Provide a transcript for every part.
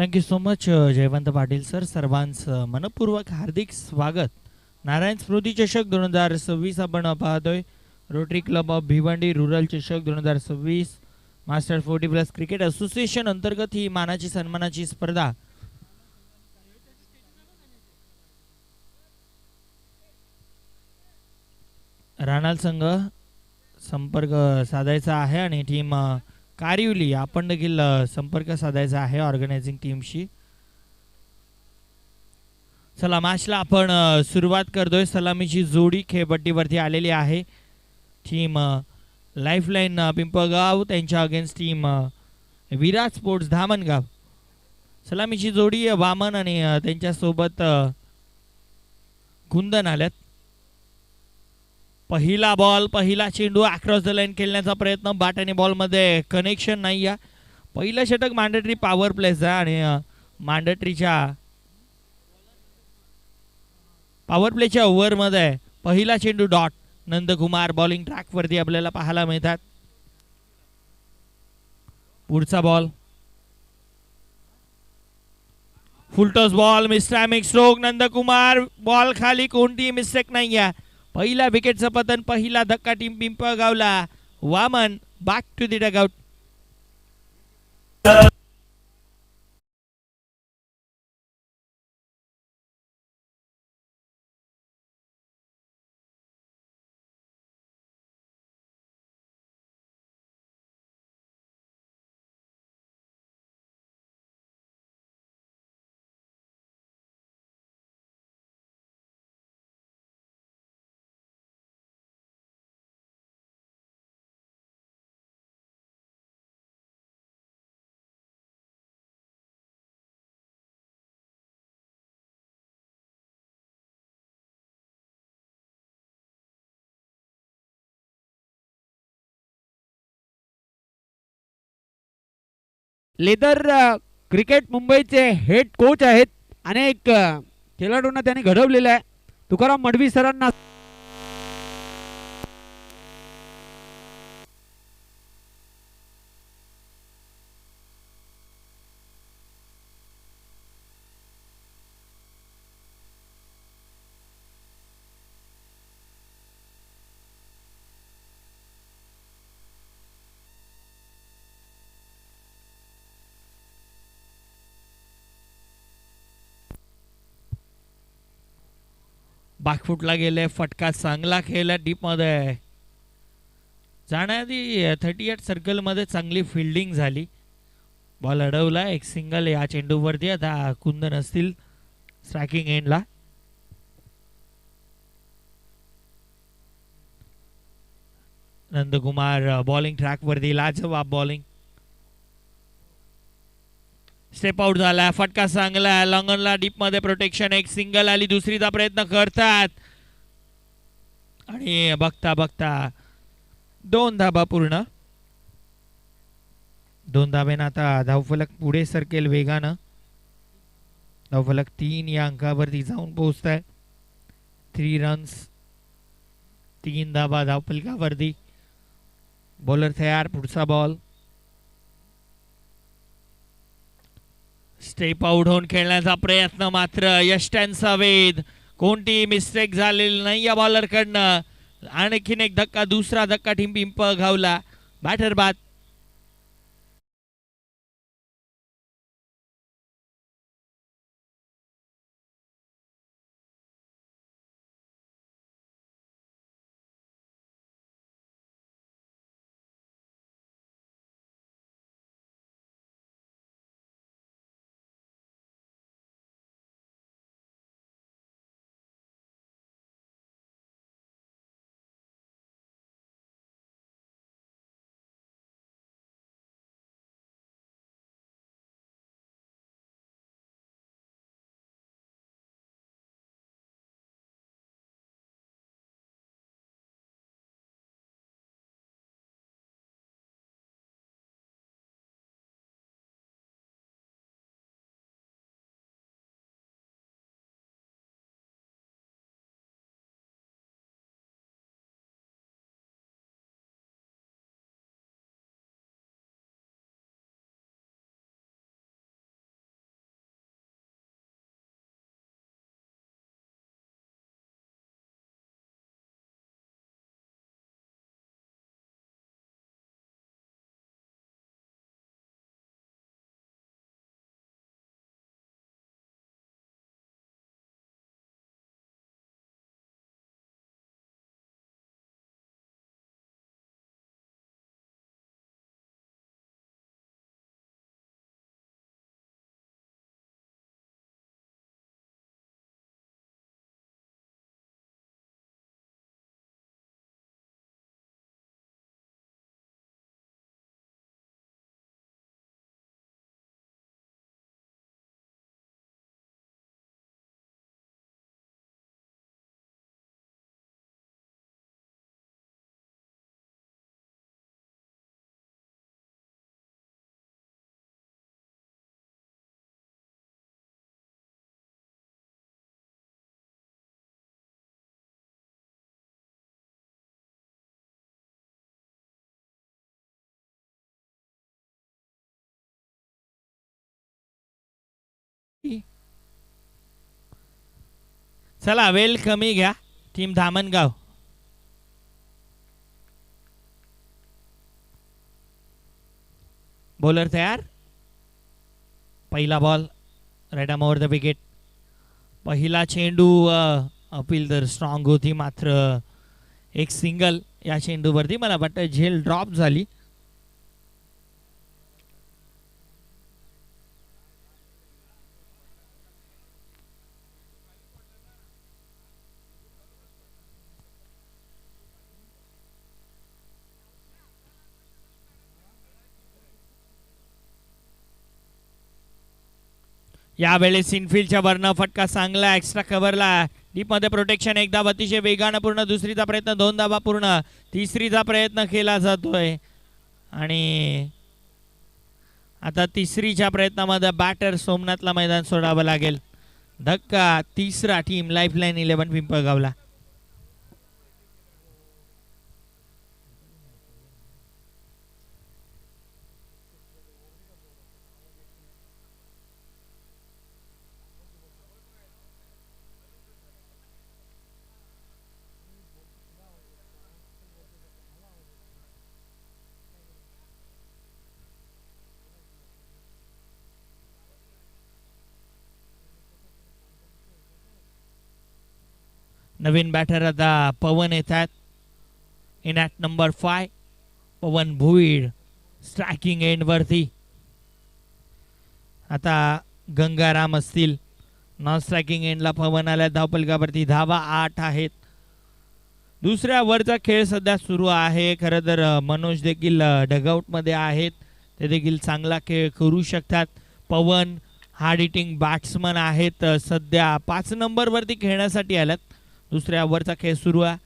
Thank you so much Jaywant Patil sir. सर्वांचं मनपूर्वक हार्दिक स्वागत. नारायण स्मृती चषक 2026 आपण पाहतोय. Rotary club of Bhiwandi rural चषक 2026 मास्टर 40+ क्रिकेट असोसिएशन अंतर्गत ही मानाची सन्मानाची स्पर्धा राणाल संघ संपर्क साधायचा आहे आणि टीम कारिवली आपण देखील संपर्क साधायचा आहे ऑर्गनायझिंग टीमशी. चला मॅचला आपण सुरुवात करतोय. सलामीची जोडी खेळपट्टीवरती आलेली आहे. टीम लाईफलाईन पिंपळगाव त्यांच्या अगेन्स्ट टीम विराट स्पोर्ट्स धामणगाव. सलामीची जोडी वामन आणि त्यांच्यासोबत कुंदन आल्यात. पहिला बॉल पहिला चेंडू अक्रॉस द लाईन खेळण्याचा प्रयत्न बॅट आणि बॉलमध्ये कनेक्शन नाही आहे. पहिलं षटक मॅन्डेटरी पॉवर प्लेचं आणि मॅन्डेटरीच्या पॉवर प्लेच्या ओव्हरमध्ये पहिला चेंडू डॉट. नंदकुमार बॉलिंग ट्रॅकवरती आपल्याला पाहायला मिळतात. पुढचा ball full toss ball mistimed stroke. Nandkumar ball खाली कोणतीही मिस्टेक नाही आहे. पहिला विकेटचं पतन पहिला धक्का टीम पिंपळगावला. Waman back to the dugout. Leather Cricket मुंबईचे हेड कोच आहेत. अनेक खेळाडूंना त्यांनी घडवलेलं आहे. तुकाराम मडवी सरांना बॅकफुटला गेले. फटका चांगला खेळला डीपमध्ये जाण्याआधी 38 सर्कलमध्ये चांगली फिल्डिंग झाली. बॉल अडवला. एक सिंगल या चेंडूवरती. आता कुंदन असतील स्ट्रायकिंग एंडला. नंदकुमार बॉलिंग ट्रॅकवरती लाजवाब बॉलिंग. स्टेप आउट झाला. फटका चांगला लॉंगनला डीप मध्ये प्रोटेक्शन. एक सिंगल आली. दुसरीचा प्रयत्न करतात आणि बघता बघता 2 धाबा पूर्ण. 2 धाब्यानं आता धावफलक पुढे सरकेल वेगानं. धावफलक 3 या अंकावरती जाऊन पोहोचत आहे. 3 रन्स 3 धाबा धावफलकावरती. बॉलर तयार. पुढचा बॉल स्टेप आउट होऊन खेळण्याचा प्रयत्न मात्र यष्ट्यांचा वेध. कोणती मिस्टेक झालेली नाही या बॉलरकडनं. आणखीन एक धक्का. दुसरा धक्का टीम पिंपळगावला. बॅटर बाद. चला वेल कमी घ्या टीम धामणगाव. बॉलर तयार. पहिला ball right arm over the wicket. पहिला चेंडू अपील तर स्ट्रॉंग होती, मात्र एक सिंगल या चेंडूवरती मला वाटतं झेल ड्रॉप झाली. यावेळेस इनफिल्डच्या वरनं फटका चांगला एक्स्ट्रा कव्हरला. डीप मध्ये प्रोटेक्शन एक धाव अतिशय वेगानं पूर्ण. दुसरीचा प्रयत्न 2 धावा पूर्ण. तिसरीचा प्रयत्न केला जातोय आणि आता तिसरीच्या प्रयत्नामध्ये बॅटर सोमनाथला मैदान सोडावं लागेल. धक्का तिसरा टीम लाईफलाईन 11 पिंपळगावला. नवीन बॅटर आता पवन येतात. In at number 5 Pawan Bhuid striking end वरती. आता गंगाराम असतील. नॉन स्ट्रायकिंग एंडला पवन आल्या. धावपलकावरती धावा 8 आहेत. दुसऱ्या वरचा खेळ सध्या सुरू आहे. खरं तर मनोज देखील डगआउटमध्ये आहेत. ते देखील चांगला खेळ करू शकतात. पवन हार्ड हिटिंग बॅट्समन आहेत. सध्या 5 नंबरवरती खेळण्यासाठी आल्यात. दुसऱ्या ओव्हरचा खेळ सुरू आहे.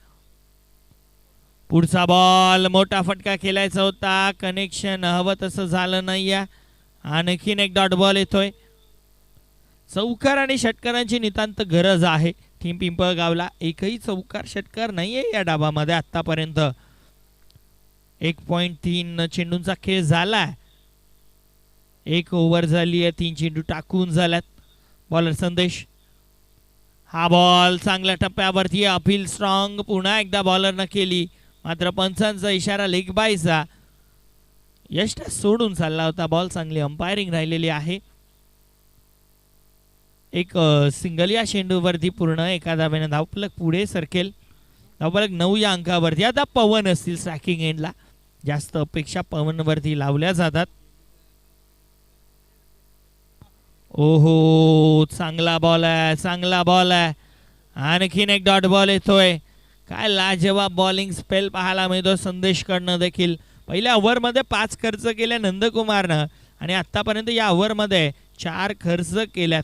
पुढचा बॉल मोठा फटका खेळायचा होता. कनेक्शन हवं तसं झालं नाही. आणखीन एक डॉट बॉल येतोय. चौकार आणि षटकारांची नितांत गरज आहे टीम पिंपळगावला. एकही चौकार षटकार नाहीये या डाबामध्ये आतापर्यंत. 1.3 चेंडूंचा खेळ झालाय. 1 ओव्हर झाली आहे. 3 चेंडू टाकून झाल्यात. बॉलर संदेश. हा बॉल चांगल्या टप्प्यावरती. Appeal strong. पुन्हा एकदा बॉलरनं केली, मात्र पंचांचा इशारा लेग बायचा. यष्ट सोडून चालला होता बॉल. चांगली अंपायरिंग राहिलेली आहे. एक सिंगल या चेंडूवरती पूर्ण. एका धावेने धावफलक पुढे सरकेल. धावफलक 9 या अंकावरती. आता पवन असतील स्ट्रायकिंग एंडला. जास्त अपेक्षा पवनवरती लावल्या जातात. ओहो चांगला बॉल आहे. चांगला बॉल आहे. आणखीन एक डॉट बॉल येतोय. काय लाजवाब बॉलिंग स्पेल पाहायला मिळतो संदेशकडनं देखील. पहिल्या ओव्हरमध्ये 5 खर्च केल्या नंदकुमारनं आणि आतापर्यंत या ओव्हरमध्ये 4 खर्च केल्यात.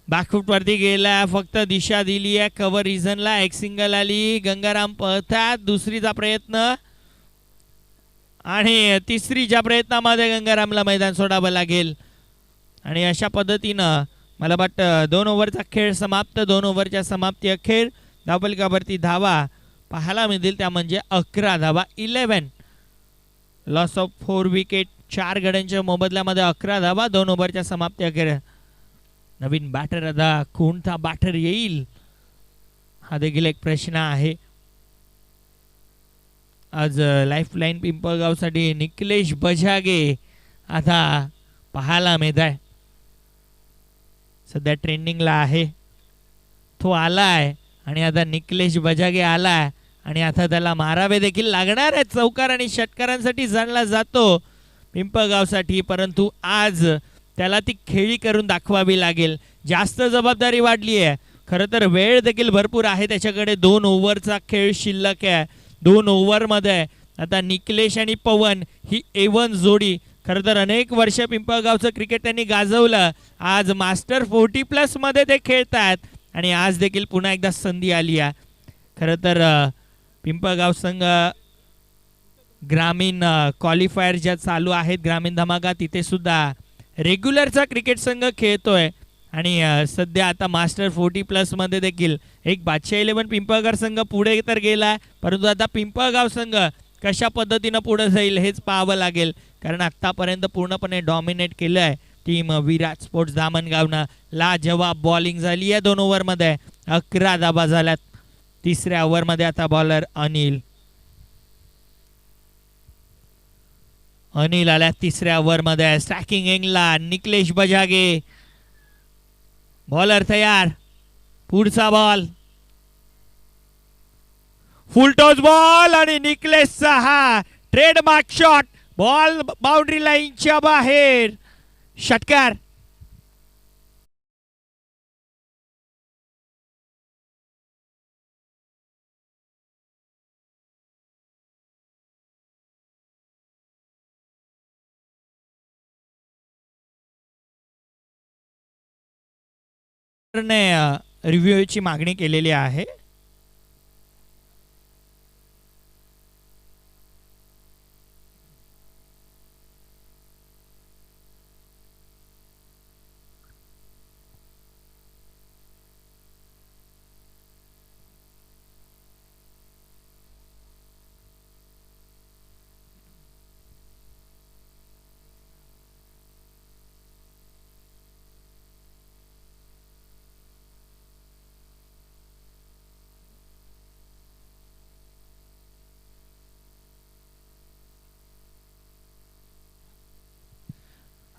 बॅकफूट वरती गेला. फक्त दिशा दिली आहे. कव्हर रिझनला एक सिंगल आली. गंगाराम पळतात. दुसरीचा प्रयत्न आणि तिसरीच्या प्रयत्नामध्ये गंगारामला मैदान सोडावं लागेल. आणि अशा पद्धतीनं मला वाटतं 2 ओव्हरचा खेळ समाप्त. 2 ओव्हरच्या समाप्ती अखेर धावफलकावरती धावा पाहायला मिळतील. त्या म्हणजे 11 धावा. 11 लॉस ऑफ 4 विकेट. 4 गड्यांच्या मोबदल्यामध्ये 11 धावा. 2 ओव्हरच्या समाप्ती अखेर. नवीन बॅटर आता कोणता बॅटर येईल हा देखील एक प्रश्न आहे. आज लाईफलाईन पिंपळगावसाठी निकलेश बजागे आता पाहायला मिळत आहे. सध्या ट्रेंडिंगला आहे. तो आलाय आणि आता निकलेश बजागे आलाय आणि आता त्याला मारावे देखील लागणार आहेत. चौकार आणि षटकारांसाठी जाणला जातो पिंपळगावसाठी, परंतु आज त्याला ती खेळी करून दाखवावी लागेल. जास्त जबाबदारी वाढली आहे. खरं तर वेळ देखील भरपूर आहे त्याच्याकडे. 2 ओव्हरचा खेळ शिल्लक आहे. 2 ओव्हरमध्ये आता निकलेश आणि पवन ही A1 जोडी. खरं तर अनेक वर्ष पिंपळगावचं क्रिकेट त्यांनी गाजवलं. आज मास्टर 40+ मध्ये ते खेळतात आणि आज देखील पुन्हा एकदा संधी आली आहे. खरं तर पिंपळगाव संघ ग्रामीण क्वालिफायर ज्या चालू आहेत, ग्रामीण धमाका, तिथे सुद्धा रेग्युलरचा क्रिकेट संघ खेळतोय आणि सध्या आता मास्टर 40+ मध्ये देखील एक बादशाह 11 पिंपळगाव संघ पुढे तर गेला, परंतु आता पिंपळगाव संघ कशा पद्धतीनं पुढे जाईल हेच पाहावं लागेल, कारण आत्तापर्यंत पूर्णपणे डॉमिनेट केलं आहे टीम विराट स्पोर्ट्स धामणगावनं. लाजवाब बॉलिंग झाली आहे 2 ओव्हरमध्ये. 11 धाबा झाल्यात. तिसऱ्या ओव्हरमध्ये आता बॉलर अनिल आल्या तिसऱ्या ओव्हरमध्ये. स्ट्रायकिंग एंगला निकलेश बजागे. बॉलर तयार. पुढचा बॉल फुल टॉस बॉल आणि निकलेशचा हा ट्रेडमार्क शॉट. बॉल बाउंड्री लाईनच्या बाहेर. षटकार. रिव्ह्यूची मागणी केलेली आहे.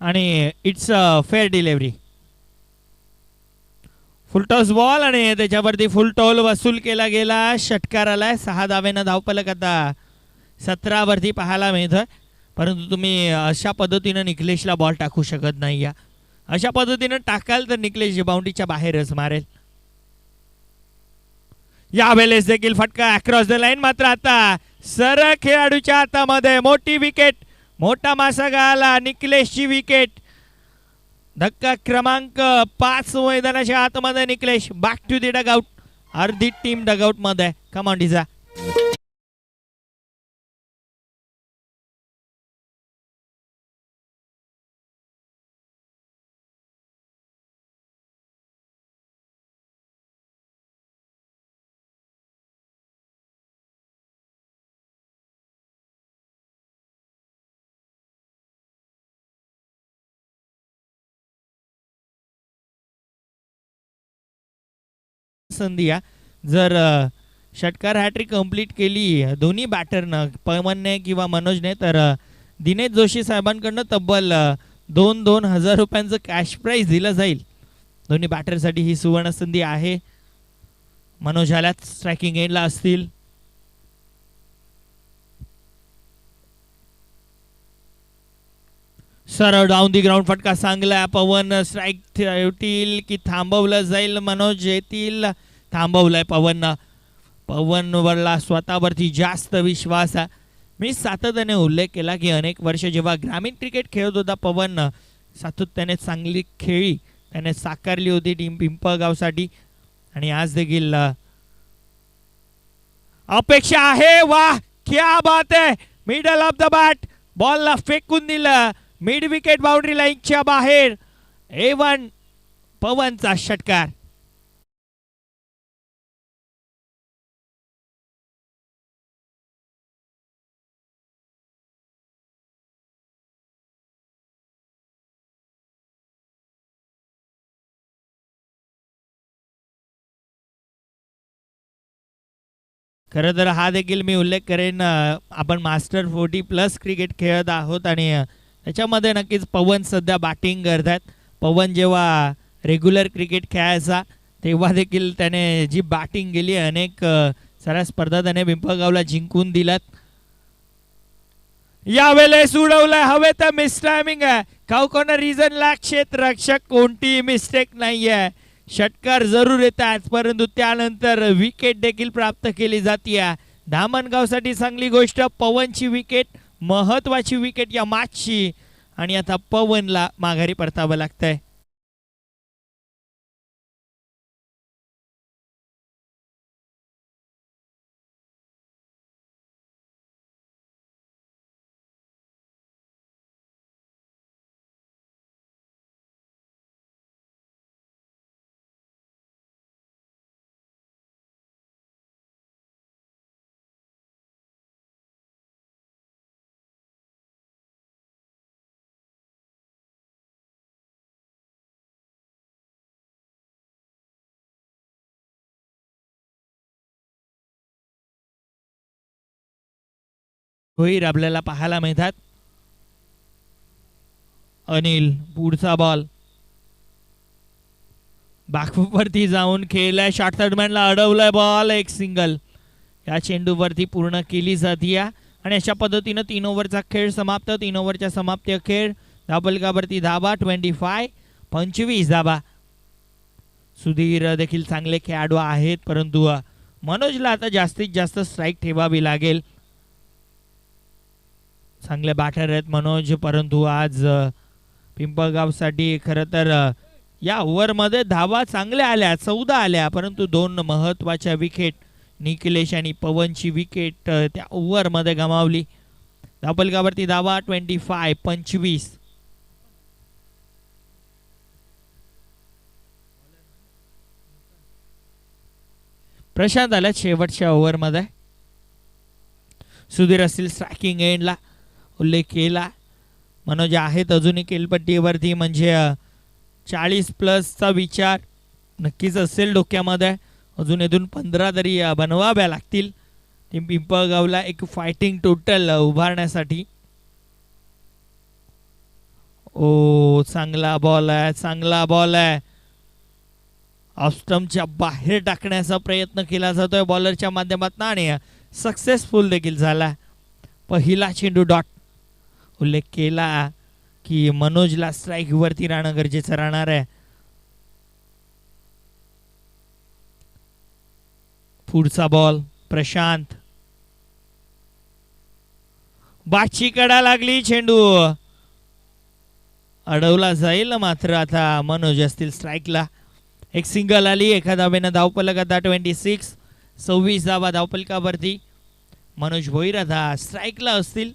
आणि it's a fair delivery. Full toss ball आणि त्याच्यावरती फुल टॉल वसूल केला गेला. षटकार आलाय. 6 धावेनं धावफलक आता 17 वरती पाहायला मिळतोय. परंतु तुम्ही अशा पद्धतीनं निकलेशला बॉल टाकू शकत नाही. या अशा पद्धतीनं टाकाल तर निकलेश बाउंड्रीच्या बाहेरच मारेल. यावेळेस देखील फटका अक्रॉस द लाईन. मात्र आता सरळ खेळाडूच्या हातामध्ये मोठी विकेट. मोठा मासा गाला. निकलेशची विकेट. धक्का क्रमांक 5 मैदानाच्या आतमध्ये Niklesh. Back to the dugout. अर्धी टीम डगआउट मध्ये. कम ऑन डिझा. संधी जर षटकार हॅट्रिक कंप्लीट केली दोन्ही बॅटरनं, पवनने किंवा मनोजने, तर दिनेश जोशी साहेबांकडनं तब्बल 2-2 हजार रुपयांचं कॅश प्राईज दिलं जाईल. दोन्ही बॅटरसाठी ही सुवर्ण संधी आहे. मनोज आल्यात स्ट्रायकिंग एंडला असतील. सरळ डाऊन दी ग्राउंड फटका चांगला. पवन स्ट्राईक ठेवतील की थांबवलं जाईल. मनोज येतील. थांबवलंय पवननं. पवनवरला स्वतःवरती जास्त विश्वास आहे. मी सातत्याने उल्लेख केला की अनेक वर्ष जेव्हा ग्रामीण क्रिकेट खेळत होता पवन, सातत्याने चांगली खेळी त्याने साकारली होती टीम पिंपळगावसाठी. आणि आज देखील अपेक्षा आहे. वाह क्या बात आहे. Middle of the bat. बॉलला फेकून दिलं मिड विकेट बाउंड्री लाईनच्या बाहेर. A1 पवनचा षटकार. खरं तर हा देखील मी उल्लेख करेन, आपण मास्टर 40+ क्रिकेट खेळत आहोत आणि त्याच्यामध्ये नक्कीच पवन सध्या बॅटिंग करतात. पवन जेव्हा रेग्युलर क्रिकेट खेळायचा तेव्हा देखील त्याने जी बॅटिंग केली, अनेक साऱ्या स्पर्धा त्याने पिंपळगावला जिंकून दिल्यात. यावेळेस उडवलंय हवेत. मिस टायमिंग आहे. कॉर्नर रिजनला क्षेत्ररक्षक कोणती मिस्टेक नाहीये. षटकार जरूर येतात परंतु त्यानंतर विकेट देखील प्राप्त केली जाते. धामणगावसाठी चांगली गोष्ट. पवनची विकेट महत्वाची विकेट या मॅचची. आणि आता पवनला माघारी परतावं लागतंय. होईल आपल्याला पाहायला मिळतात. अनिल पुढचा बॉल बॅकवरती जाऊन खेळलाय, शॉर्टसरमॅनला अडवलाय बॉल, एक सिंगल या चेंडूवरती पूर्ण केली जाते. आणि अशा पद्धतीनं 3 ओव्हरचा खेळ समाप्त. 3 ओव्हरच्या समाप्ती अखेर धावफलकावरती धाबा 25 धाबा. सुधीर देखील चांगले खेळाडू आहेत, परंतु मनोजला आता जास्तीत जास्त स्ट्राईक ठेवावी लागेल. चांगले बॅटर आहेत मनोज, परंतु आज पिंपळगावसाठी खरं तर या ओव्हरमध्ये धावा चांगल्या आल्या, 14 आल्या, परंतु 2 महत्त्वाच्या विकेट निखिलेश आणि पवनची विकेट त्या ओव्हरमध्ये गमावली. धावफलकावरती धावा 25. प्रशांत आला शेवटच्या ओव्हरमध्ये. सुधीर असतील स्ट्रायकिंग एंडला, उल्लेख केला. मनोज आहेत अजूनही केलपट्टीवरती, म्हणजे 40+ विचार नक्कीच असेल डोक्यामध्ये. अजून 15 तरी बनवाव्या लागतील टीम पिंपळगावला एक फायटिंग टोटल उभारण्यासाठी. ओ चांगला बॉल आहे, चांगला बॉल आहे. ऑफस्टम्पच्या बाहेर टाकण्याचा प्रयत्न केला जातोय बॉलरच्या माध्यमातून आणि सक्सेसफुल देखील झाला. पहिला चेंडू डॉट. उल्लेख केला की मनोजला स्ट्राईक वरती राहणं गरजेचं राहणार आहे. पुढचा बॉल प्रशांत, बाची कडा लागली, चेंडू अडवला जाईल, मात्र आता मनोज असतील स्ट्राईकला. एक सिंगल आली, एका धावेनं धावफलक आता 26 धावा धावफलकावरती. मनोज भोईर आता स्ट्राईकला असतील.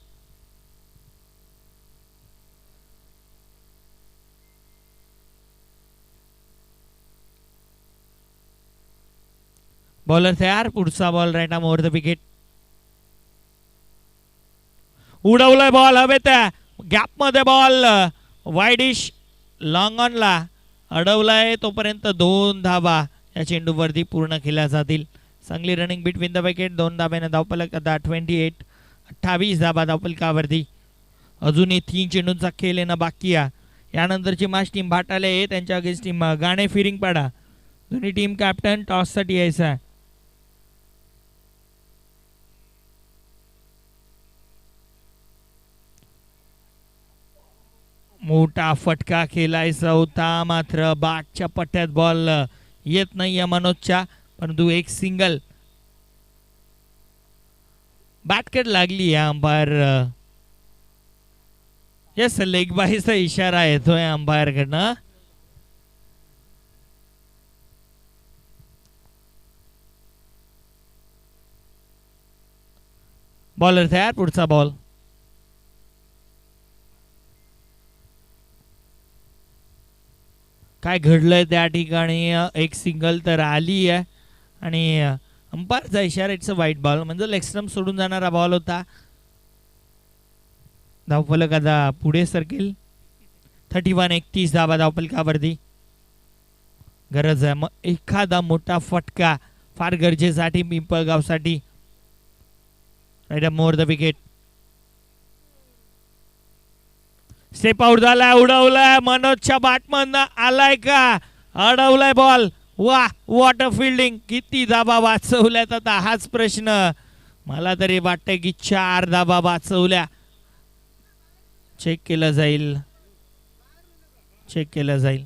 बॉलर तयार. पुढचा ball right arm over the wicket. उडवलाय बॉल हवेत, गॅप मध्ये बॉल वाईडिश लॉंग ऑनला अडवलाय. तोपर्यंत 2 धावा या चेंडूवरती पूर्ण केल्या जातील. चांगली रनिंग बिटवीन द विकेट. 2 धाब्याने धावफलक आता 28 धाबा धावफलकावरती. अजूनही 3 चेंडूंचा खेळ येणं बाकी आहे. यानंतरची मॅच टीम भाटाले आहे, त्यांच्या अगेन्स्ट टीम गाणे फिरिंगपाडा. दोन्ही टीम कॅप्टन टॉससाठी यायचं आहे. मोठा फटका केलायचा होता, मात्र बाटच्या पट्ट्यात बॉल येत नाहीये मनोजच्या, परंतु एक सिंगल बॅटकट लागली. अंपायर यस लेग बाईचा इशारा येतोय अंपायर कडनं. बॉलर तयार. पुढचा बॉल काय घडलंय त्या ठिकाणी, एक सिंगल तर आली आहे आणि अंपायरचा इशारा इट्स अ वाईट बॉल, म्हणजे लेग स्टंप सोडून जाणारा बॉल होता. धावफलक आता पुढे सरकेल. 31 धावा धावफलकावरती. गरज आहे मग एखादा मोठा फटका, फार गरजेसाठी पिंपळगावसाठी. Right up more the wicket. Step out झालाय, उडवलाय मनोजच्या बॅटमधनं, आलाय का अडवलाय बॉल. वा वॉट अ फिल्डिंग. किती धाबा वाचवल्यात आता हाच प्रश्न. मला तरी वाटतंय की 4 धाबा वाचवल्या. चेक केलं जाईल, चेक केलं जाईल.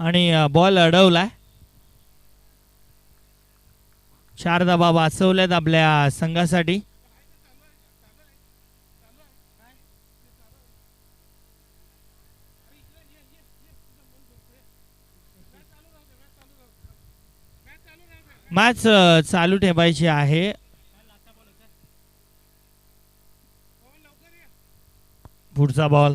आणि बॉल अडवलाय. 4 धाबा वाचवल्यात आपल्या संघासाठी. मॅच चालू ठेवायची आहे. पुढचा बॉल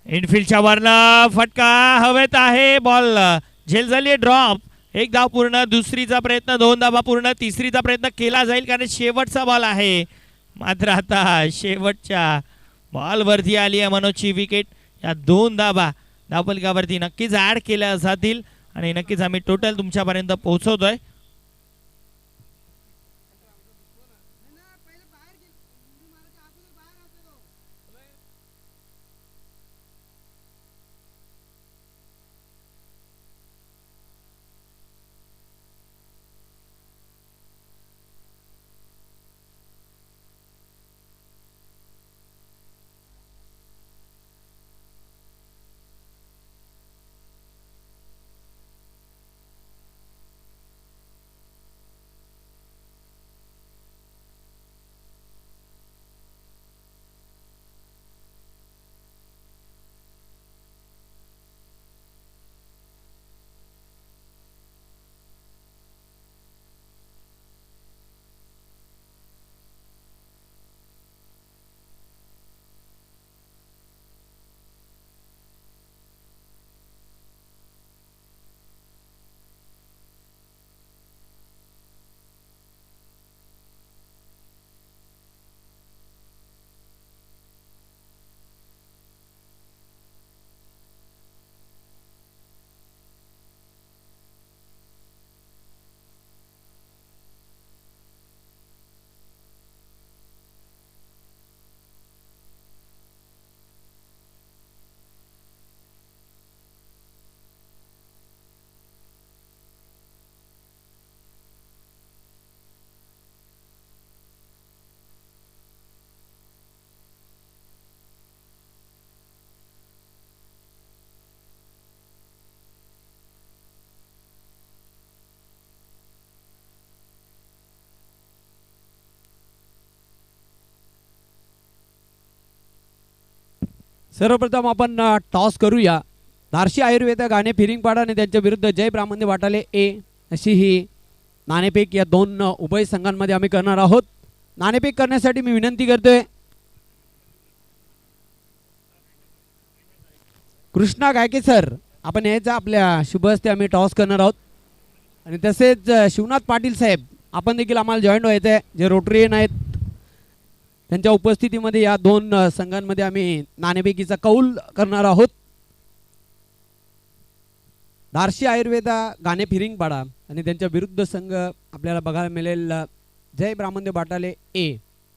इनफिल्डच्या वरनं फटका हवेत आहे. बॉल झेल झाली ड्रॉप. एक धाव पूर्ण. दुसरीचा प्रयत्न, 2 धावा पूर्ण. तिसरीचा प्रयत्न केला जाईल कारण शेवटचा बॉल आहे. मात्र आता शेवटच्या बॉलवरती आली आहे मनोजची विकेट. या 2 धावा धावफलकावरती नक्कीच ऍड केल्या जातील आणि नक्कीच आम्ही टोटल तुमच्यापर्यंत पोहोचवतोय. सर्वप्रथम आपण टॉस करूया. धारशी आयुर्वेद गाणे फिरिंगपाडा आणि त्यांच्या विरुद्ध जय ब्राह्मण वाटाले ए अशी ही नाणेफेक या 2 उभय संघांमध्ये आम्ही करणार आहोत. नाणेफेक करण्यासाठी मी विनंती करतोय कृष्णा गायके सर, आपण यायचा आपल्या शुभ हस्ते आम्ही टॉस करणार आहोत. आणि तसेच शिवनाथ पाटील साहेब आपण देखील आम्हाला जॉईन व्हायचं आहे, जे रोटरीयन आहेत. त्यांच्या उपस्थितीमध्ये या 2 संघांमध्ये आम्ही नाणेफेकीचा कौल करणार आहोत. धारशी आयुर्वेदा गाणे फिरिंगपाडा आणि त्यांच्या विरुद्ध संघ आपल्याला बघायला मिळेल जय ब्राह्मणदेव बाटाले ए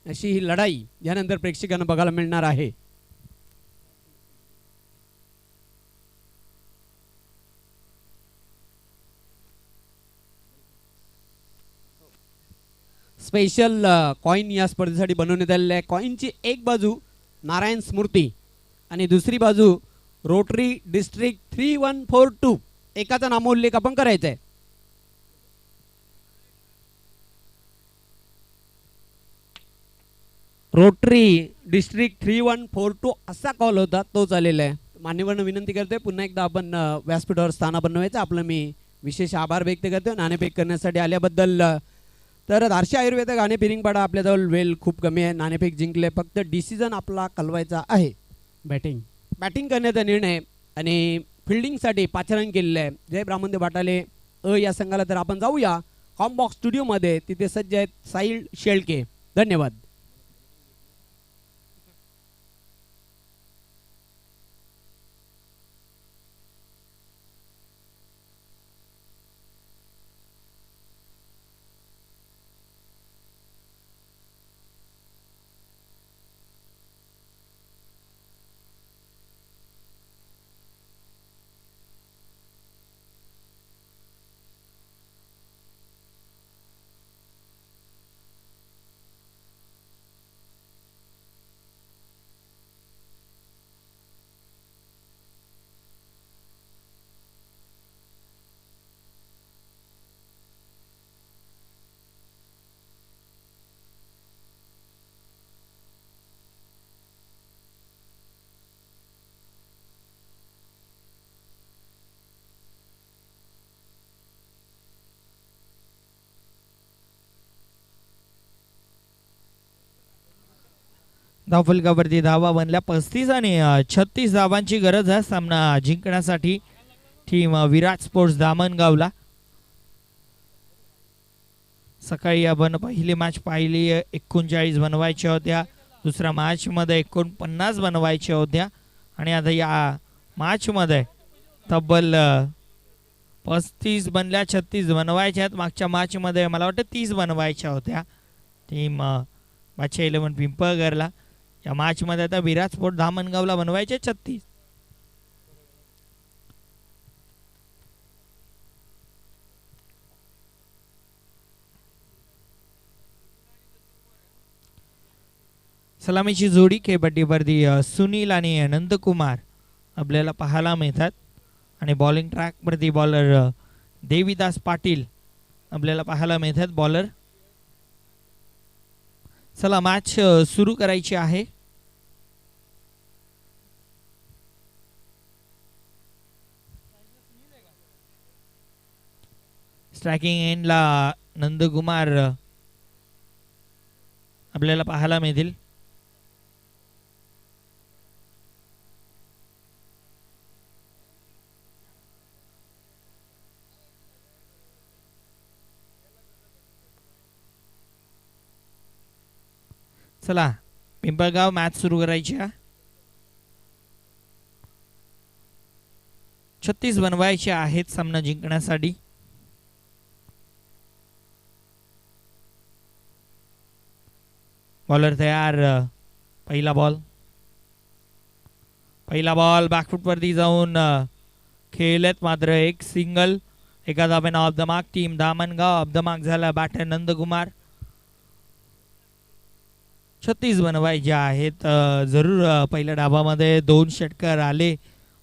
अशी ही लढाई यानंतर प्रेक्षकांना बघायला मिळणार आहे. स्पेशल कॉइन या स्पर्धेसाठी बनवण्यात आलेले आहे. कॉइनची एक बाजू नारायण स्मृती आणि दुसरी बाजू रोटरी डिस्ट्रिक्ट 3142 एकाचा नामोल्लेख आपण करायचा आहे. रोटरी डिस्ट्रिक्ट 3142 असा कॉल होता, तो चालेला आहे. मान्यवरांना विनंती करतोय पुन्हा एकदा आपण व्यासपीठावर स्थान बनवायचं. आपलं मी विशेष आभार व्यक्त करतोय नाणेफेक करण्यासाठी आल्याबद्दल. तर धारशी आयुर्वेद गाणे फिरिंगपाडा आपल्याजवळ वेळ खूप कमी आहे. नाणेफेक जिंकले, फक्त डिसिजन आपला कळवायचा आहे. बॅटिंग करण्याचा निर्णय आणि फिल्डिंगसाठी पाचारण केलेलं आहे जय ब्राह्मणदेव बाटाले अ या संघाला. तर आपण जाऊया कॉमबॉक्स स्टुडिओमध्ये, तिथे सज्ज आहेत साहिल शेळके. धन्यवाद. धावफलकावरती धावा बनल्या 35 आणि 36 धावांची गरज आहे सामना जिंकण्यासाठी टीम विराट स्पोर्ट्स दामणगावला. सकाळी आपण पहिली मॅच पाहिली 39 बनवायच्या होत्या, दुसऱ्या मॅच मध्ये 49 बनवायच्या होत्या आणि आता या मॅच मध्ये तब्बल 35 बनल्या, 36 बनवायच्या आहेत. मागच्या मॅच मध्ये मला वाटतं 30 बनवायच्या होत्या टीम बादशाह 11 पिंपळगरला. या मॅच मध्ये आता विराट स्पोर्ट धामणगावला बनवायचे 36. सलामीची जोडी खेळपट्टीवरती सुनील आणि नंदकुमार आपल्याला पाहायला मिळतात आणि बॉलिंग ट्रॅकवरती बॉलर देवीदास पाटील आपल्याला पाहायला मिळतात बॉलर. चला मॅच सुरू करायची आहे. स्ट्रायकिंग एंडला नंदकुमार आपल्याला पाहायला मिळतील. चला पिंपळगाव मॅच सुरू करायची आहे. 36 बनवायचे आहेत सामना जिंकण्यासाठी. बॉलर तयार. पहिला बॉल बॅकफुट वरती जाऊन खेळलेत मात्र एक सिंगल. एका धाब्यानं off the mark. Team Damangaon off the mark झाला. बॅटर नंदकुमार. 36 बनवायचे आहेत. जरूर पहिल्या डाबामध्ये 2 षटकार आले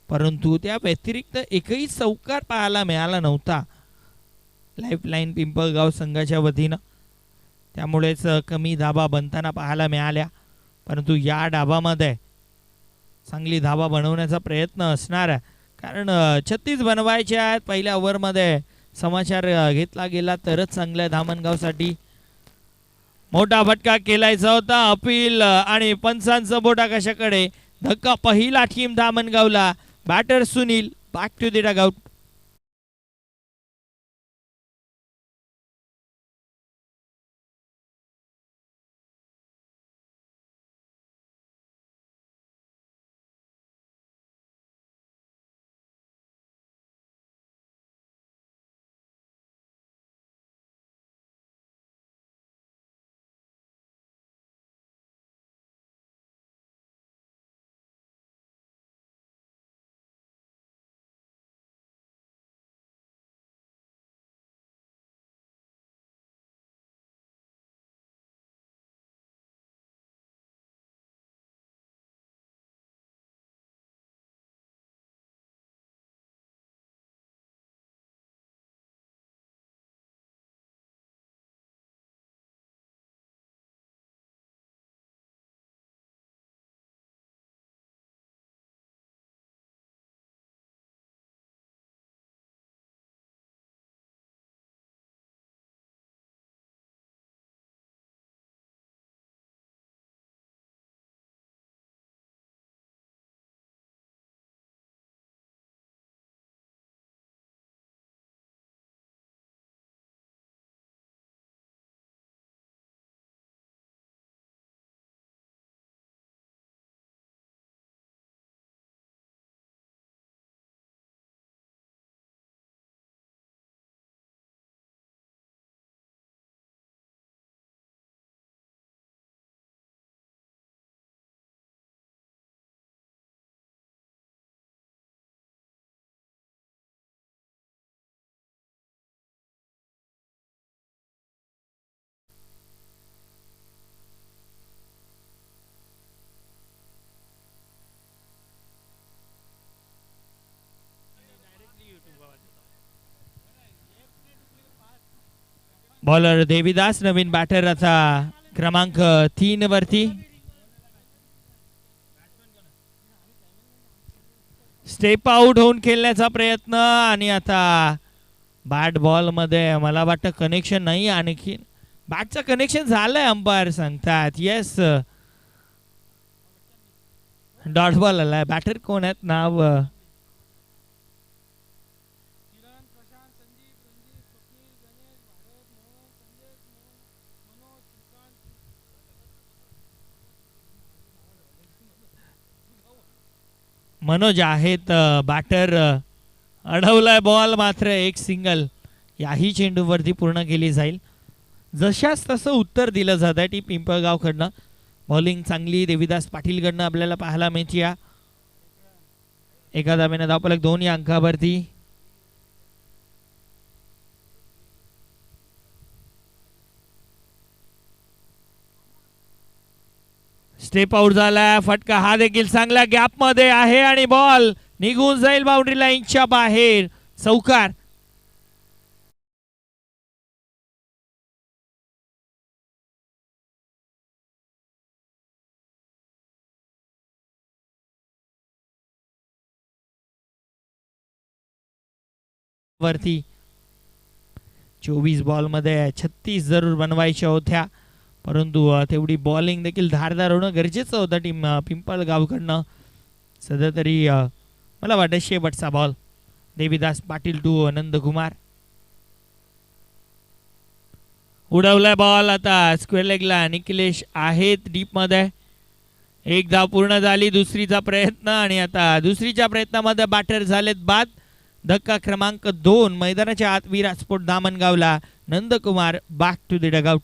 परंतु त्या व्यतिरिक्त एकही चौकार पाहायला मिळाला नव्हता लाईफलाईन पिंपळगाव संघाच्या वतीनं. त्यामुळेच कमी धाबा बनताना पाहायला मिळाल्या. परंतु या डाबामध्ये चांगली धाबा बनवण्याचा प्रयत्न असणार आहे कारण 36 बनवायचे आहेत. पहिल्या ओव्हरमध्ये समाचार घेतला गेला तरच चांगल्या धामणगावसाठी. मोठा फटका केलायचा होता. अपील आणि पंचांचा बोटा कशाकडे. धक्का पहिला टीम धामणगावला. Batter Sunil back to the dugout. Bowler Devidas. नवीन बॅटर आता क्रमांक 3 वरती. स्टेप आउट होऊन खेळण्याचा प्रयत्न आणि आता बॅट बॉल मध्ये मला वाटतं कनेक्शन नाही. आणखी बॅटचं कनेक्शन झालंय अंपायर सांगतात. येस डॉट बॉल आलाय. बॅटर कोण आहेत नाव मनोज आहेत बॅटर. अडवलाय बॉल मात्र एक सिंगल याही चेंडूवरती पूर्ण केली जाईल. जशास तसं उत्तर दिलं जात आहे टीम पिंपळगावकडनं. बॉलिंग चांगली देविदास पाटीलकडनं आपल्याला पाहायला मिळते. एका धाब्याने धावफलक 2 या अंकावरती. स्टेप आउट झाला. फटका हा देखील चांगल्या गॅप मध्ये आहे आणि बॉल निघून जाईल बाउंड्री लाईनच्या बाहेर. चौकार. वरती 24 बॉल मध्ये 36 जरूर बनवायच्या होत्या, परंतु तेवढी बॉलिंग देखील धारदार होणं गरजेचं होतं टीम पिंपळगावकडनं. सध्या तरी मला वाटतं शेवटचा बॉल. देविदास पाटील टू नंदकुमार. उडवलाय बॉल आता स्क्वेअर लेगला. निखिलेश आहेत डीप मध्ये. एक धाव पूर्ण झाली. दुसरीचा प्रयत्न आणि आता दुसरीच्या प्रयत्नामध्ये बॅटर झालेत बाद. धक्का क्रमांक 2 मैदानाच्या आत विराट स्पोर्ट दामणगावला. Nandkumar back to the dugout.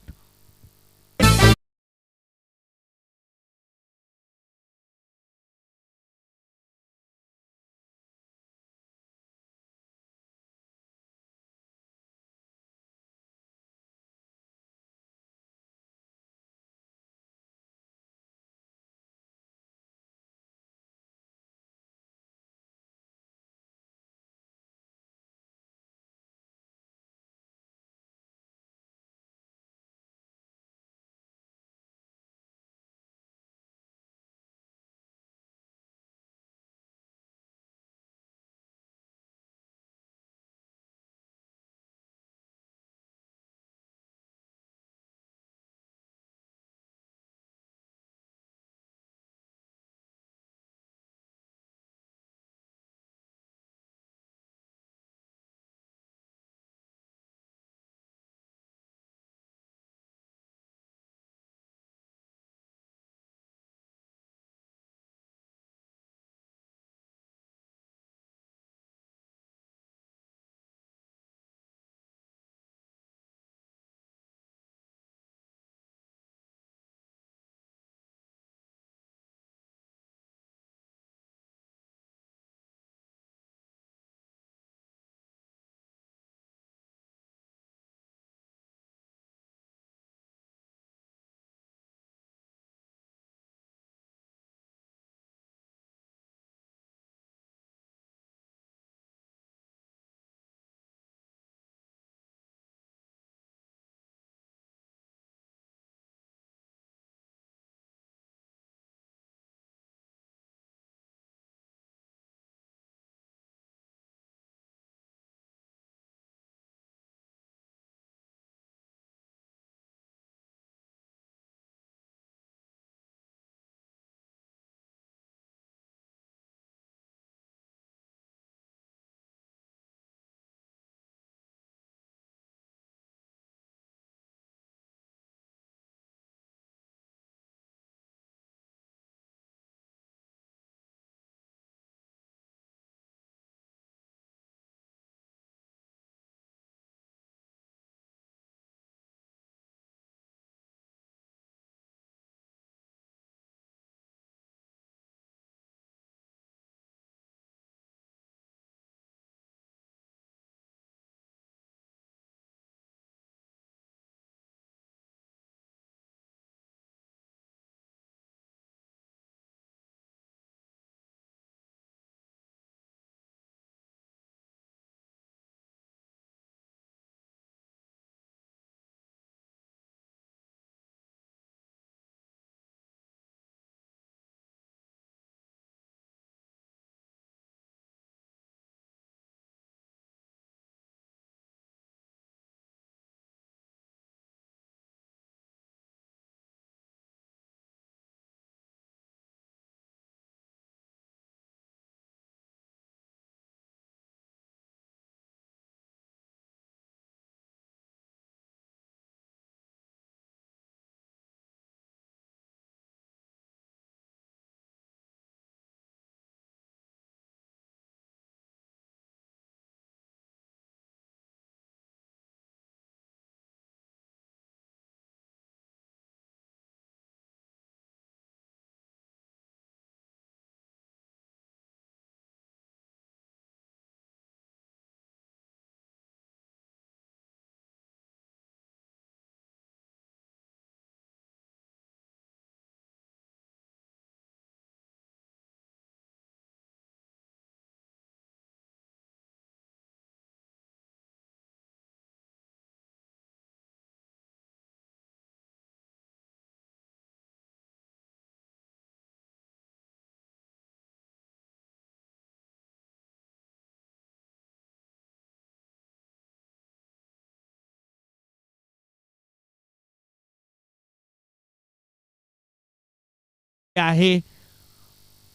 आहे.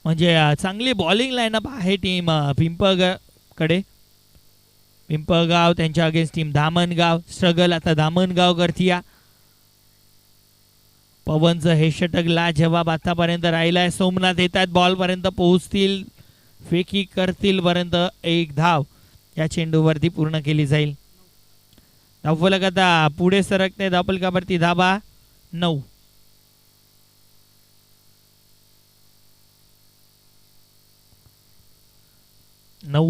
म्हणजे चांगली बॉलिंग लाईनअप आहे टीम पिंपळगावकडे. पिंपळगाव त्यांच्या अगेन्स्ट टीम धामणगाव. स्ट्रगल आता धामणगाव करतीया. पवनचं हे षटक लाजवाब आतापर्यंत राहिलाय. सोमनाथ येतात बॉल पर्यंत पोहोचतील, फेकी करतील पर्यंत एक धाव या चेंडूवरती पूर्ण केली जाईल. धावफलक आता पुढे सरकते. धावफलकावरती धाबा 9.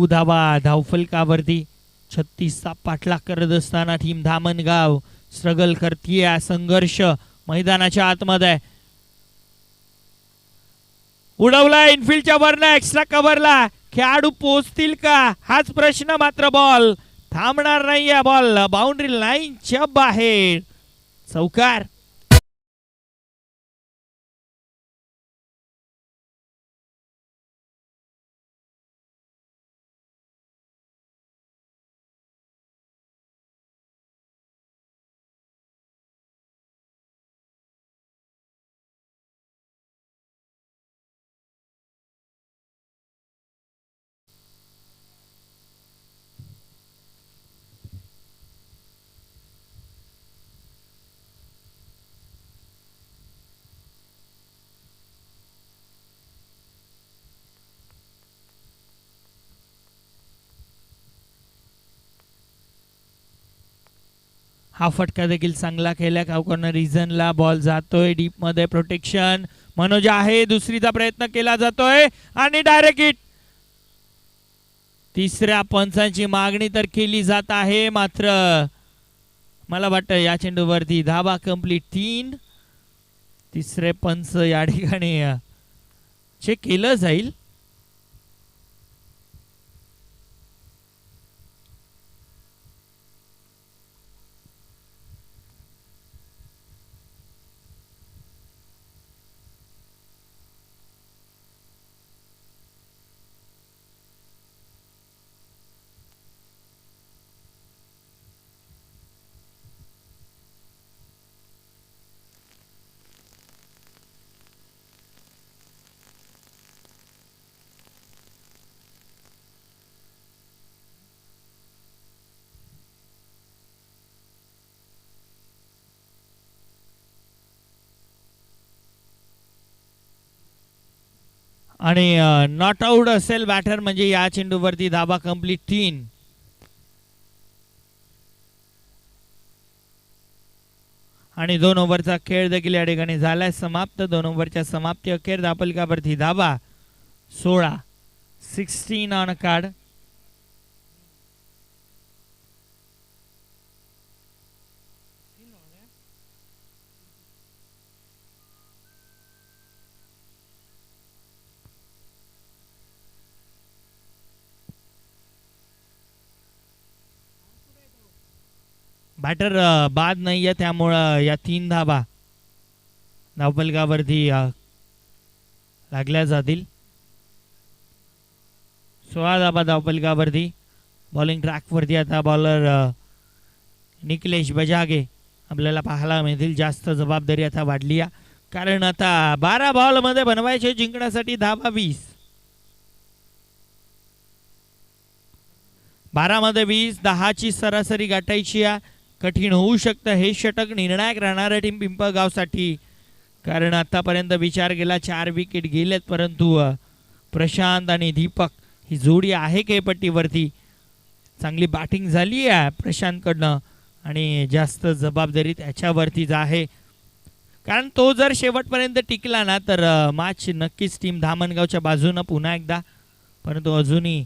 धाबा धावफलकावरती. 36चा पाठलाग करत असताना टीम धामणगाव स्ट्रगल करतीये. संघर्ष मैदानाच्या आतमध्ये. उडवला इनफिल्डच्या वरनं एक्स्ट्रा कव्हरला. खेळाडू पोहोचतील का हाच प्रश्न. मात्र बॉल थांबणार नाहीये. बॉल बाउंड्री लाईनच्या बाहेर. चौकार. हा फटका देखील चांगला केला. कावकॉर्नर रिझनला बॉल जातोय डीप मध्ये. प्रोटेक्शन मनोज आहे. दुसरीचा प्रयत्न केला जातोय आणि डायरेक्ट हिट. तिसऱ्या पंचांची मागणी तर केली जात आहे. मात्र मला वाटतं या चेंडूवरती धाबा कंप्लीट 3. तिसरे पंच या ठिकाणी चेक केलं जाईल. आणि नॉट आउट असेल बॅटर म्हणजे या चेंडूवरती धाबा कंप्लीट 3. आणि 2 ओव्हरचा खेळ देखील या ठिकाणी झालाय समाप्त. 2 ओव्हरच्या समाप्ती अखेर धापलकावरती धाबा 16. 16 ऑन कार्ड. बॅटर बाद नाहीये त्यामुळं या 3 धाबा धावफलकावरती लागल्या जातील. 16 धाबा धावफलकावरती. बॉलिंग ट्रॅकवरती आता बॉलर निखिलेश बजागे आपल्याला पाहायला मिळतील. जास्त जबाबदारी आता वाढली आहे कारण आता 12 बॉलमध्ये बनवायचे जिंकण्यासाठी धाबा 20. 12 मध्ये 20. 10ची सरासरी गाठायची आहे. कठीण होऊ शकतं हे षटक. निर्णायक राहणार आहे टीम पिंपळगावसाठी कारण आतापर्यंत विचार केला 4 विकेट गेलेत परंतु प्रशांत आणि दीपक ही जोडी आहे खेळपट्टीवरती. चांगली बॅटिंग झाली आहे प्रशांतकडनं आणि जास्त जबाबदारी त्याच्यावरतीच आहे कारण तो जर शेवटपर्यंत टिकला ना तर मॅच नक्कीच टीम धामणगावच्या बाजूनं पुन्हा एकदा. परंतु अजूनही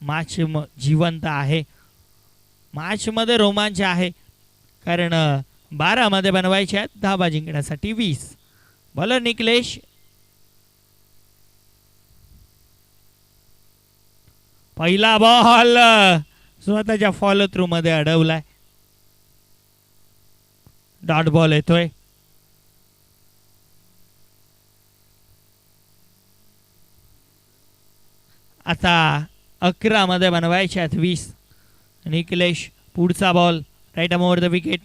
मॅच जिवंत आहे. मॅचमध्ये रोमांच आहे कारण 12 मध्ये बनवायचे आहेत धाबा जिंकण्यासाठी 20. बॉलर निखिलेश. पहिला बॉल स्वतःच्या फॉलो थ्रू मध्ये अडवलाय. डॉट बॉल येतोय. आता 11 मध्ये बनवायचे आहेत 20. निखिलेश पुढचा ball right over the wicket.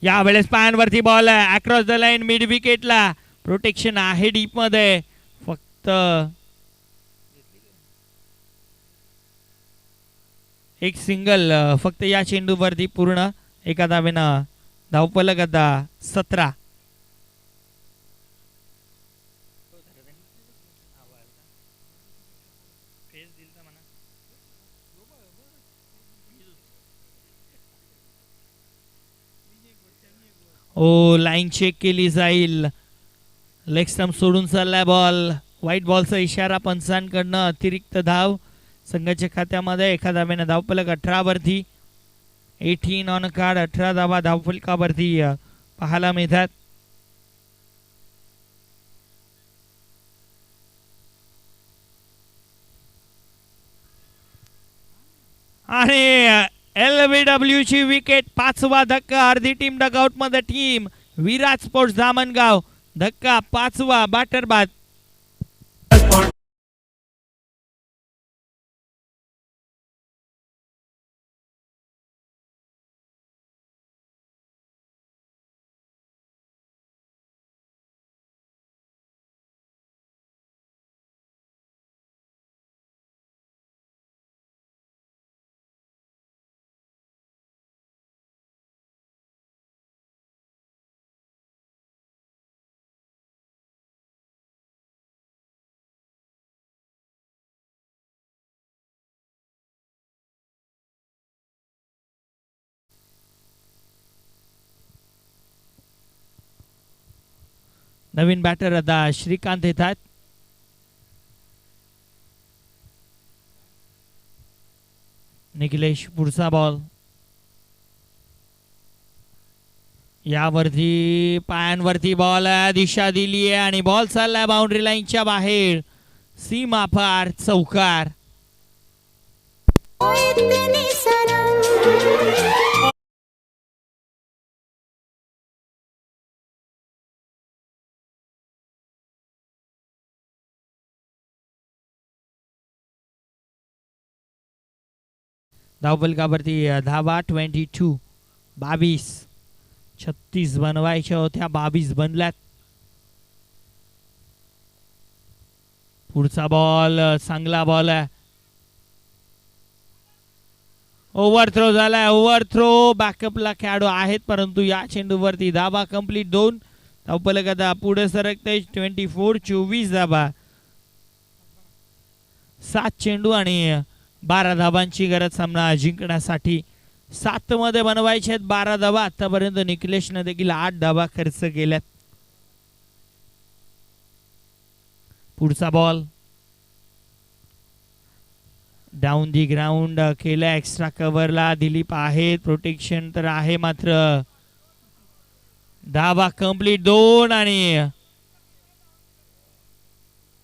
यावेळेस पायांवरती बॉल आहे अक्रॉस द लाईन मिड विकेटला प्रोटेक्शन आहे डीप मध्ये फक्त एक सिंगल फक्त या चेंडूवरती पूर्ण एका धावेनं धावफलक आता 17. ओ लाईन चेक केली जाईल लेग स्टंप सोडून चाललाय बॉल व्हाईट बॉलचा इशारा पंचांकडनं अतिरिक्त धाव संघाच्या खात्यामध्ये एका धावेनं धावफलक 18 वरती 18 ऑन कार्ड 18 धावा धावफलकावरती पाहायला मिळतात. आणि LBW ची विकेट 5वा धक्का अर्धी टीम डगआउट मध्ये टीम विराज स्पोर्ट्स धामणगाव धक्का 5वा बॅटर बाद. नवीन बॅटर आता श्रीकांत येतात. निखिलेश पुढचा बॉल यावरती पायांवरती बॉल दिशा दिली आहे आणि बॉल चाललाय बाउंड्री लाईनच्या बाहेर सीमा पार चौकार. धावफलकावरती धावा 22 22 36 बनवायच्या होत्या 22 बनल्यात. पुढचा बॉल चांगला बॉल आहे ओव्हर थ्रो झालाय ओव्हर थ्रो बॅकअपला खेळाडू आहेत परंतु या चेंडूवरती धावा कंप्लीट 2 धावफलक आता पुढे सरकते 24 धावा 7 चेंडू आणि 12 धावांची गरज सामना जिंकण्यासाठी 7 मध्ये बनवायचे आहेत 12 धावा. आतापर्यंत निखिलेशने देखील 8 धावा खर्च केल्यात. पुढचा बॉल डाऊन दी ग्राउंड केला एक्स्ट्रा कव्हरला दिलीप आहे प्रोटेक्शन तर आहे मात्र धावा कंप्लीट 2 आणि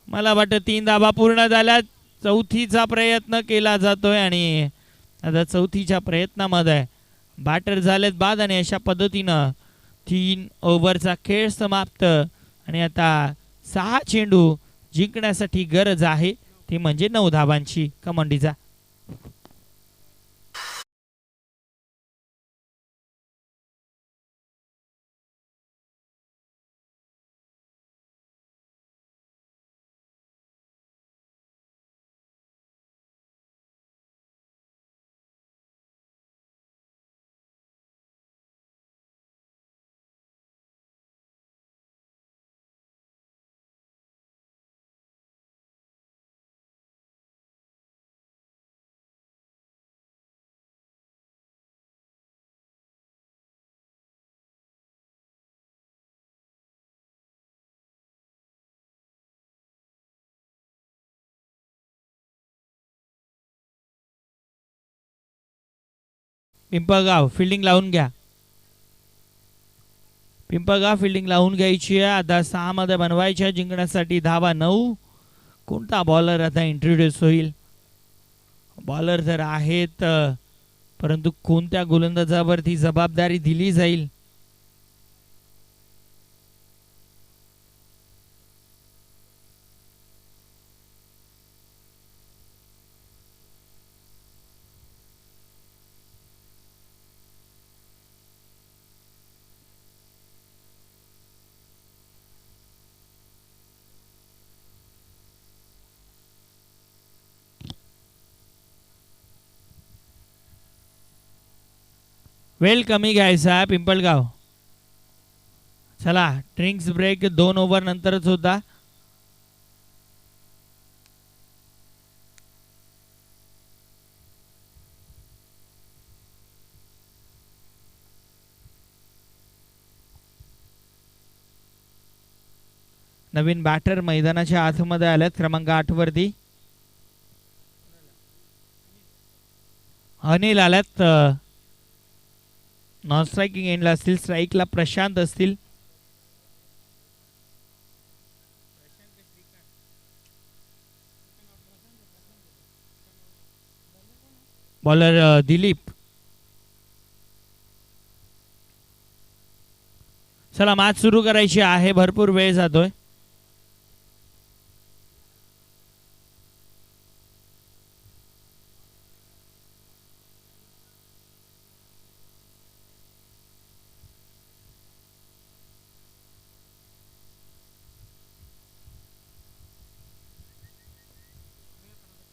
मला वाटतं 3 धावा पूर्ण झाल्यात. चौथीचा प्रयत्न केला जातोय आणि आता चौथीच्या प्रयत्नामध्ये बॅटर झालेत बाद आणि अशा पद्धतीनं 3 ओव्हरचा खेळ समाप्त आणि आता 6 चेंडू जिंकण्यासाठी गरज आहे ती म्हणजे 9 धावांची कमांडीचा. पिंपळगाव फिल्डिंग लावून घ्या पिंपळगाव फिल्डिंग लावून घ्यायची आहे. आता 6 मध्ये बनवायच्या जिंकण्यासाठी धावा 9. कोणता बॉलर आता इंट्रोड्यूस होईल बॉलर तर आहेत परंतु कोणत्या गोलंदाजावरती जबाबदारी दिली जाईल वेळ कमी घ्यायचा आहे पिंपळगाव. चला ड्रिंक्स ब्रेक 2 ओव्हर नंतरच होता. नवीन बॅटर मैदानाच्या आतमध्ये आल्यात क्रमांक 8 वरती. अनिल आल्यात. नॉन स्ट्रायकिंग एंडला असतील. स्ट्राईकला प्रशांत असतील. बॉलर दिलीप. चला मॅच सुरू करायची आहे. भरपूर वेळ जातोय.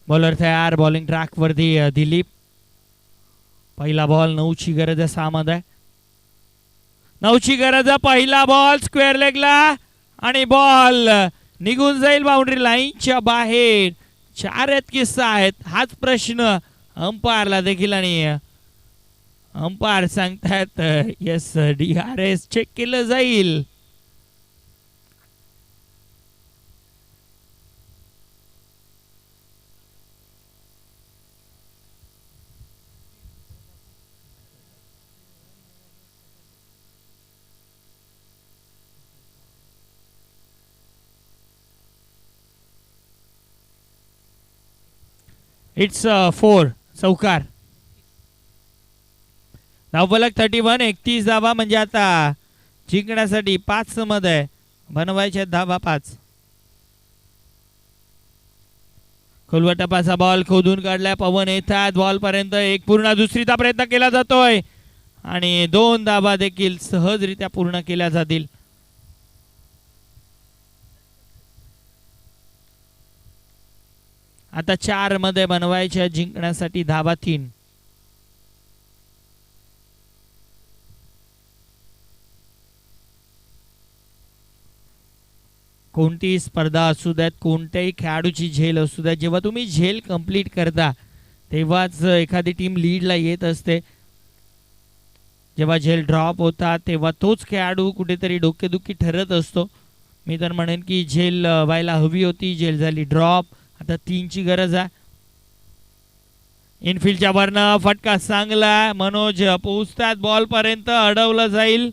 बॉलर तयार. बॉलिंग ट्रॅक वरती दिलीप. पहिला बॉल 9ची गरज आहे 6 मध्ये. 9ची गरज आहे. पहिला बॉल स्क्वेअर लेगला आणि बॉल निघून जाईल बाउंड्री लाईनच्या बाहेर. 4 आहेत की 6 आहेत हाच प्रश्न अंपायरला देखील आणि अंपायर सांगतायत येस DRS चेक केलं जाईल. इट्स 4 चौकार. धावफलक 31. 31 धावा म्हणजे आता जिंकण्यासाठी 5 मध्ये बनवायचे धावा 5. खोलवर टपाचा बॉल खोदून काढलाय. पवन येतात बॉल पर्यंत. एक पूर्ण दुसरीचा प्रयत्न केला जातोय आणि 2 धावा देखील सहजरित्या पूर्ण केल्या जातील. आता 4 मध्ये बनवायच्या जिंकण्यासाठी धावा 3. कोणतीही स्पर्धा असू द्यात, कोणत्याही खेळाडूची झेल असू द्या, जेव्हा तुम्ही झेल कंप्लीट करता तेव्हाच एखादी टीम लीडला येत असते. जेव्हा झेल ड्रॉप होता तेव्हा तोच खेळाडू कुठेतरी डोकेदुखी ठरत असतो. मी तर म्हणेन की झेल व्हायला हवी होती, झेल झाली ड्रॉप. आता 3ची गरज आहे. इनफिल्डच्या वरनं फटका चांगला. मनोज पोहोचतात बॉल पर्यंत. अडवलं जाईल.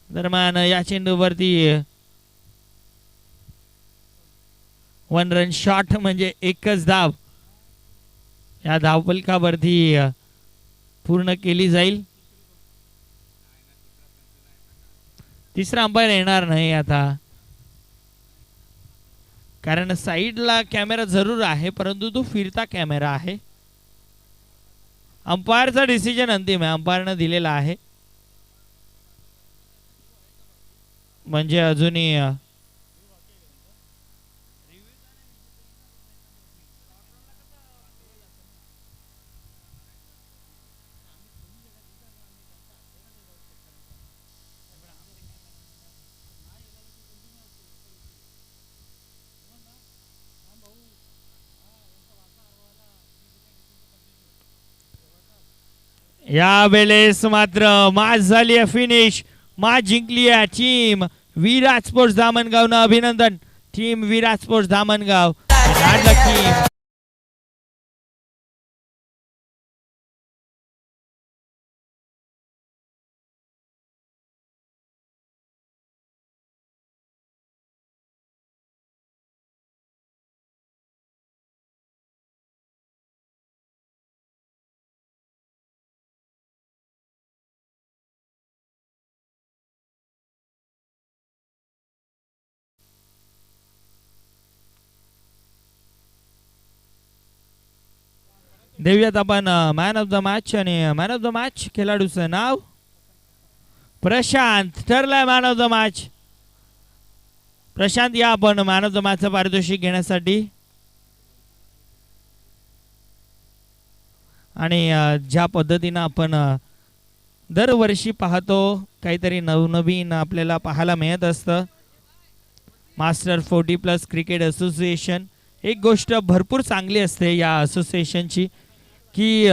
दरम्यान या चेंडूवरती 1 रन शॉट म्हणजे एकच धाव या धावफलकावरती पूर्ण केली जाईल. तिसरा अंपायर येणार नाही आता, कारण साईडला कॅमेरा जरूर आहे परंतु तो फिरता कॅमेरा आहे. अंपायरचा डिसिजन अंतिम आहे. अंपायरनं दिलेला आहे म्हणजे अजूनही या वेळेस मात्र मॅच झाली आहे फिनिश. मॅच जिंकली आहे टीम विराज स्पोर्ट्स धामणगाव. अभिनंदन team Viraj sports Dhamangaon. Team देऊयात आपण मॅन ऑफ द मॅच. आणि मॅन ऑफ द मॅच खेळाडूचं नाव प्रशांत ठरलाय man of the match. Prashant या आपण मॅन ऑफ द मॅचचं पारितोषिक घेण्यासाठी. आणि ज्या पद्धतीनं आपण दरवर्षी पाहतो काहीतरी नवनवीन आपल्याला पाहायला मिळत असतं. मास्टर 40+ क्रिकेट असोसिएशन एक गोष्ट भरपूर चांगली असते या असोसिएशनची की